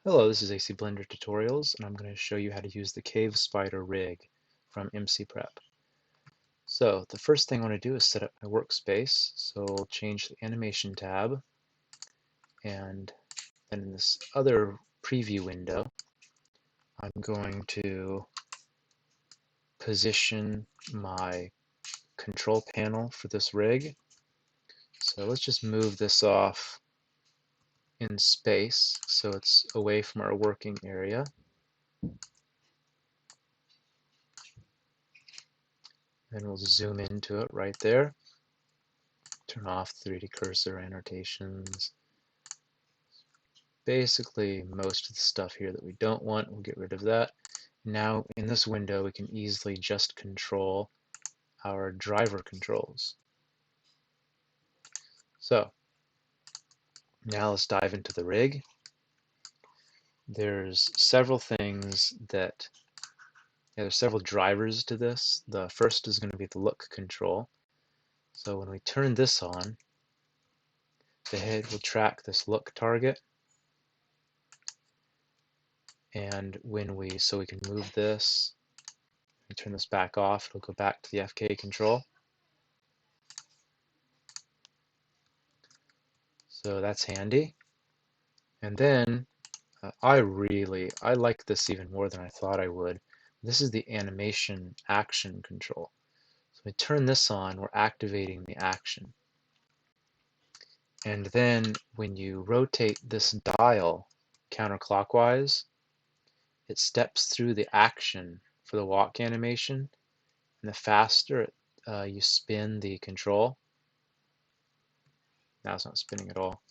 Hello, this is AC Blender Tutorials, and I'm going to show you how to use the Cave Spider rig from MCPrep. So the first thing I want to do is set up my workspace. So I'll change the animation tab, and then in this other preview window, I'm going to position my control panel for this rig. So let's just move this off in space so it's away from our working area. Then we'll zoom into it right there. Turn off 3D cursor annotations. Basically, most of the stuff here that we don't want, we'll get rid of that. Now, in this window, we can easily just control our driver controls. So, now let's dive into the rig. There's several things that, there's several drivers to this. The first is going to be the look control. So when we turn this on, the head will track this look target. And when we can move this and turn this back off, it'll go back to the FK control. So that's handy. And then I like this even more than I thought I would. This is the animation action control. So we turn this on, we're activating the action. And then when you rotate this dial counterclockwise, it steps through the action for the walk animation. And the faster you spin the control, now it's not spinning at all.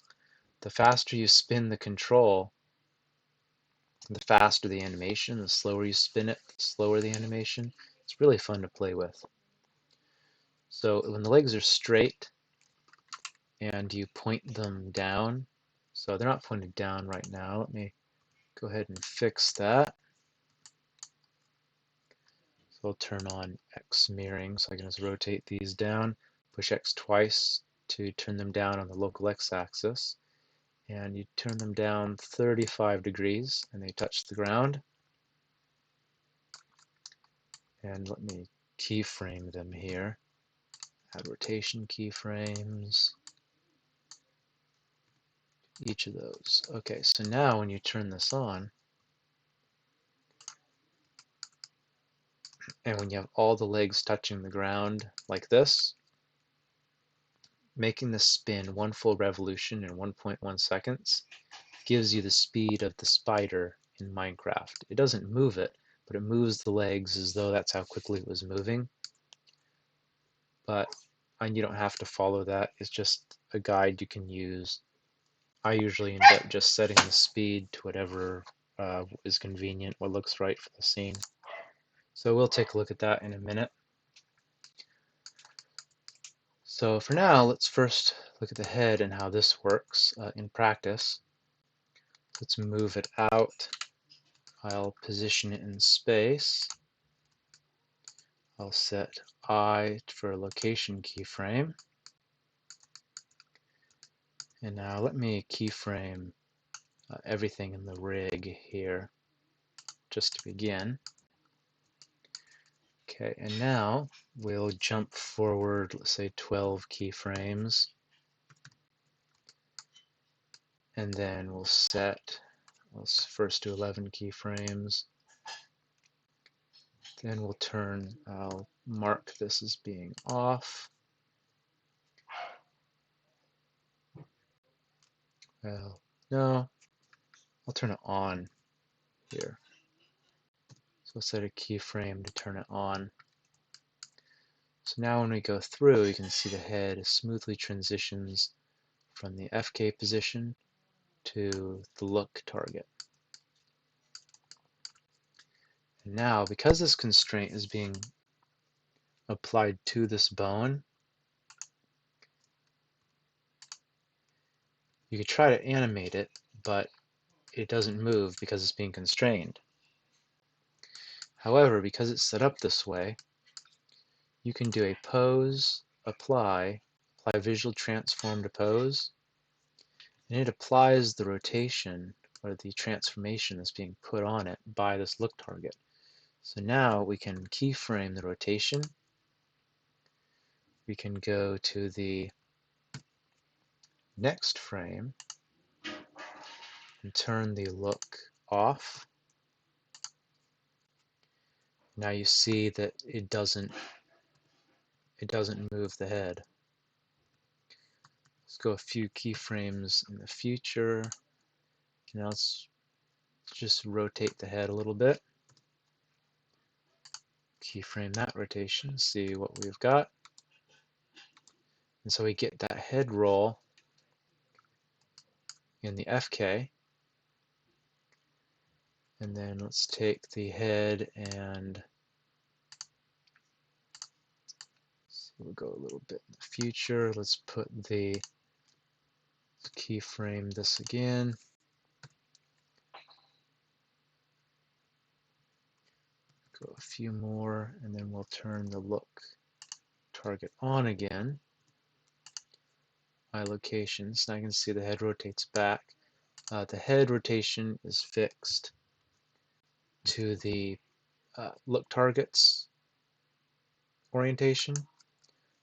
The faster you spin the control, the faster the animation. The slower you spin it, the slower the animation. It's really fun to play with. So when the legs are straight and you point them down, so they're not pointed down right now. Let me go ahead and fix that. So I'll turn on X mirroring so I can just rotate these down, push X twice to turn them down on the local X axis. And you turn them down 35 degrees and they touch the ground. And let me keyframe them here. Add rotation keyframes. Each of those. Okay, so now when you turn this on, and when you have all the legs touching the ground like this, making the spin one full revolution in 1.1 seconds gives you the speed of the spider in Minecraft. It doesn't move it, but it moves the legs as though that's how quickly it was moving. But you don't have to follow that. It's just a guide you can use. I usually end up just setting the speed to whatever is convenient, what looks right for the scene. So we'll take a look at that in a minute. So for now, let's first look at the head and how this works in practice. Let's move it out. I'll position it in space. I'll set I for a location keyframe. And now let me keyframe everything in the rig here just to begin. Okay, and now we'll jump forward, let's say 12 keyframes. And then we'll set, let's first do 11 keyframes. Then we'll I'll mark this as being off. Well, no, I'll turn it on here. So we'll set a keyframe to turn it on. So now when we go through, you can see the head smoothly transitions from the FK position to the look target. And now, because this constraint is being applied to this bone, you could try to animate it, but it doesn't move because it's being constrained. However, because it's set up this way, you can do a pose, apply visual transform to pose, and it applies the rotation or the transformation that's being put on it by this look target. So now we can keyframe the rotation. We can go to the next frame and turn the look off. Now you see that it doesn't move the head. Let's go a few keyframes in the future. Now let's just rotate the head a little bit. Keyframe that rotation, see what we've got. And so we get that head roll in the FK. And then let's take the head and we'll go a little bit in the future. Let's put the keyframe this again. Go a few more, and then we'll turn the look target on again. My locations. Now I can see the head rotates back. The head rotation is fixed to the look target's orientation.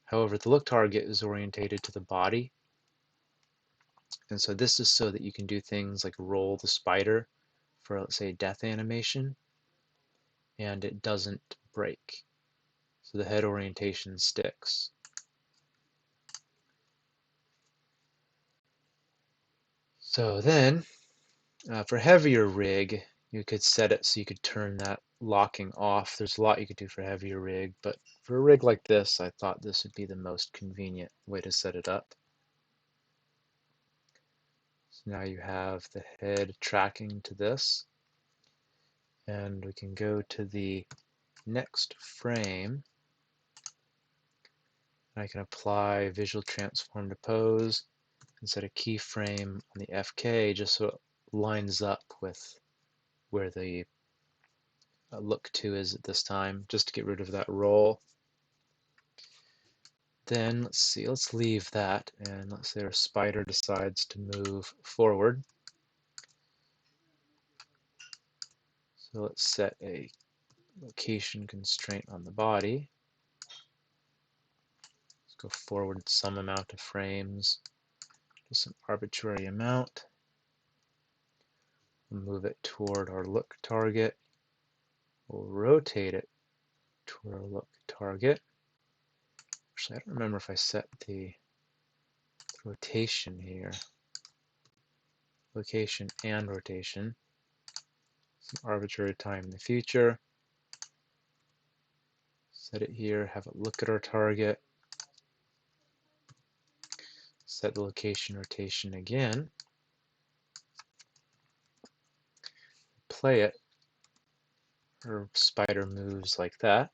However, the look target is orientated to the body. And so this is so that you can do things like roll the spider for, let's say, death animation, and it doesn't break. So the head orientation sticks. So then, for heavier rig, you could set it so you could turn that locking off. There's a lot you could do for heavier rig, but for a rig like this, I thought this would be the most convenient way to set it up. So now you have the head tracking to this, and we can go to the next frame. I can apply visual transform to pose and set a keyframe on the FK just so it lines up with where the look to is at this time, just to get rid of that roll. Then let's see, let's leave that, and let's say our spider decides to move forward. So let's set a location constraint on the body. Let's go forward some amount of frames, just an arbitrary amount. We'll move it toward our look target. We'll rotate it toward our look target. Actually, I don't remember if I set the rotation here. Location and rotation. Some arbitrary time in the future. Set it here, have it look at our target. Set the location rotation again. Play it. Our spider moves like that.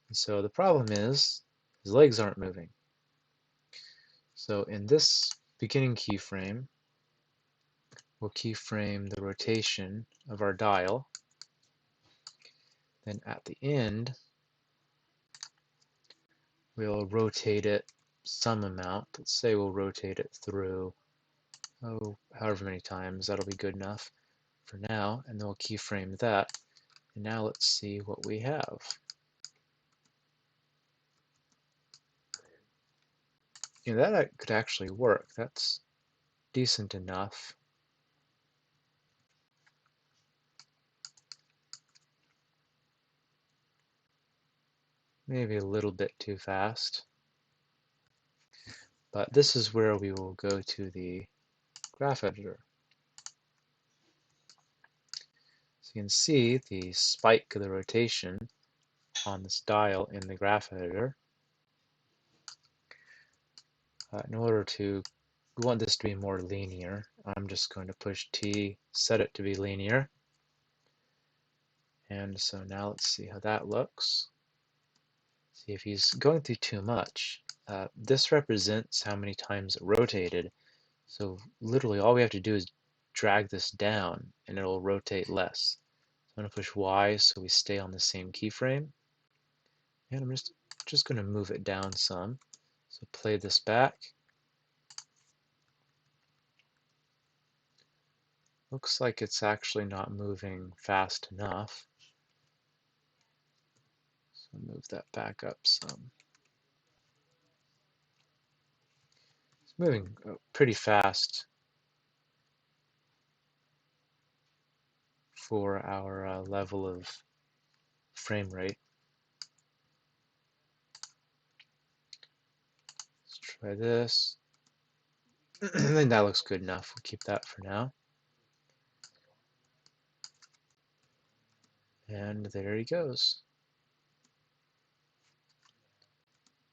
And so the problem is his legs aren't moving. So in this beginning keyframe, we'll keyframe the rotation of our dial. Then at the end, we'll rotate it some amount. Let's say we'll rotate it through, however many times. That'll be good enough for now. And then we'll keyframe that. And now let's see what we have. You know, that could actually work. That's decent enough. Maybe a little bit too fast. But this is where we will go to the graph editor. So you can see the spike of the rotation on this dial in the graph editor. In order to, we want this to be more linear, I'm just going to push T, set it to be linear. And so now let's see how that looks. See if he's going through too much. This represents how many times it rotated. So literally all we have to do is drag this down and it'll rotate less. So I'm going to push Y so we stay on the same keyframe. And I'm just going to move it down some. So play this back. Looks like it's actually not moving fast enough. So move that back up some. It's moving pretty fast for our level of frame rate. Let's try this. I think that looks good enough. We'll keep that for now. And there he goes.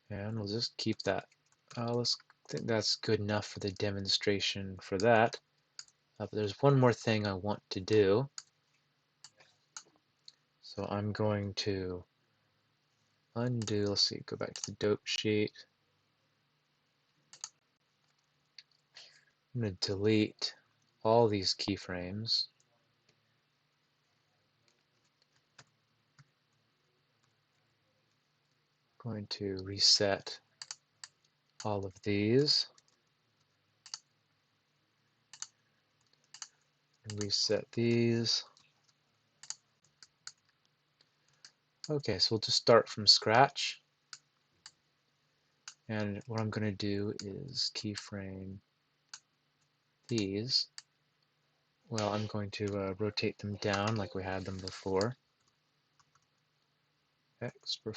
And we'll just keep that. I think that's good enough for the demonstration for that. But there's one more thing I want to do. So I'm going to undo, let's see, go back to the dope sheet. I'm going to delete all these keyframes. I'm going to reset all of these. Reset these. Okay, so we'll just start from scratch. And what I'm going to do is keyframe these. Well, I'm going to rotate them down like we had them before. X for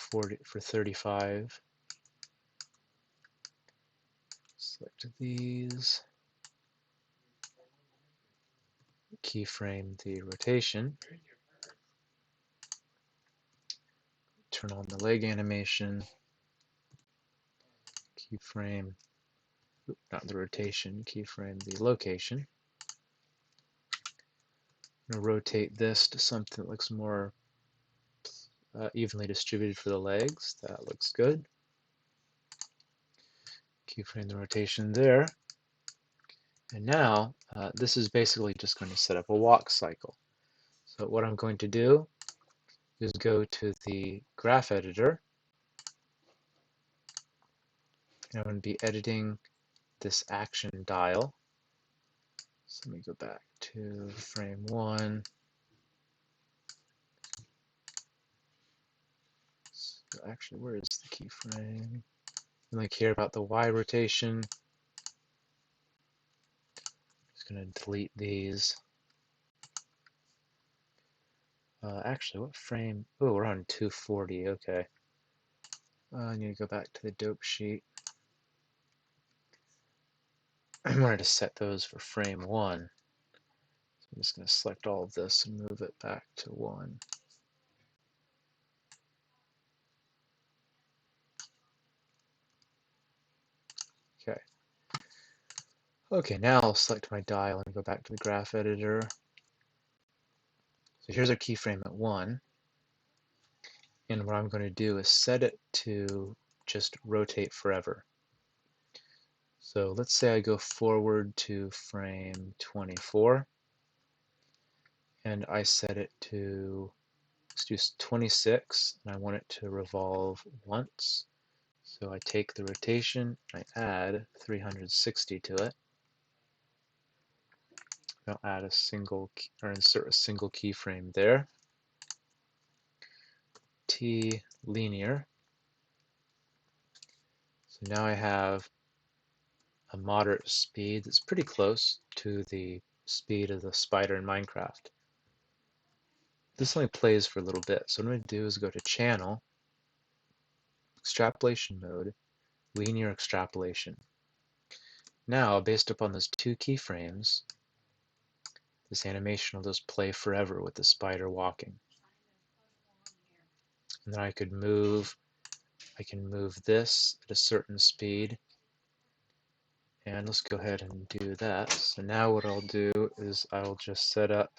35. Select these. Keyframe the rotation. Turn on the leg animation. Keyframe, not the rotation, keyframe the location. I'm going to rotate this to something that looks more evenly distributed for the legs. That looks good. Keyframe the rotation there. And now, this is basically just going to set up a walk cycle. So what I'm going to do is go to the graph editor. And I'm going to be editing this action dial. So let me go back to frame 1. So actually, where is the keyframe? And like here about the Y rotation. Just going to delete these. Actually, what frame? Oh, we're on 240. Okay. I need to go back to the dope sheet. I wanted to set those for frame 1. So I'm just going to select all of this and move it back to 1. Okay. Okay, now I'll select my dial and go back to the graph editor. So here's our keyframe at 1. And what I'm going to do is set it to just rotate forever. So let's say I go forward to frame 24. And I set it to, let's do 26, and I want it to revolve once. So I take the rotation, I add 360 to it. I'll add a single, or insert a single keyframe there. T linear. So now I have a moderate speed that's pretty close to the speed of the spider in Minecraft. This only plays for a little bit, so what I'm going to do is go to Channel, Extrapolation Mode, Linear Extrapolation. Now, based upon those 2 keyframes, this animation will just play forever with the spider walking. And then I can move this at a certain speed. And let's go ahead and do that. So now what I'll do is I'll just set up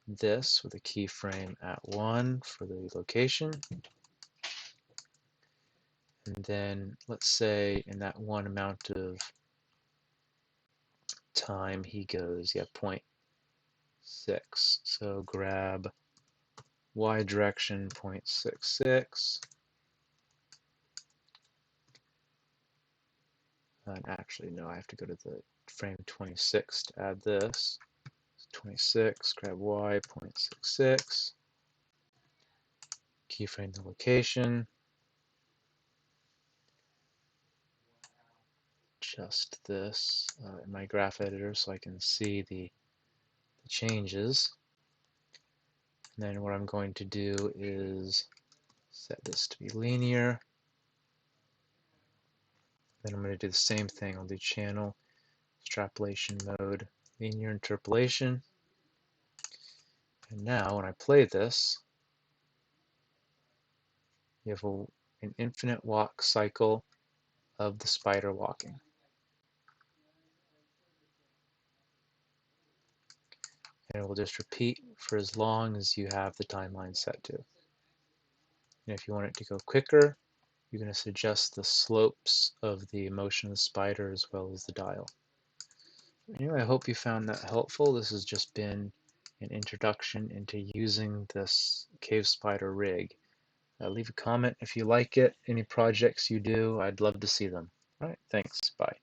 this with a keyframe at 1 for the location. And then let's say in that one amount of time he goes, 0.6. So grab Y direction 0.66. And actually, no, I have to go to the frame 26 to add this. 26, grab Y, 0.66, keyframe the location, adjust this in my graph editor so I can see the changes. And then what I'm going to do is set this to be linear. Then I'm going to do the same thing. I'll do channel, extrapolation mode, linear interpolation. And now when I play this, you have an infinite walk cycle of the spider walking. And it will just repeat for as long as you have the timeline set to. And if you want it to go quicker, you're going to adjust the slopes of the motion of the spider as well as the dial. Anyway, I hope you found that helpful. This has just been an introduction into using this cave spider rig. Leave a comment if you like it. Any projects you do, I'd love to see them. All right, thanks. Bye.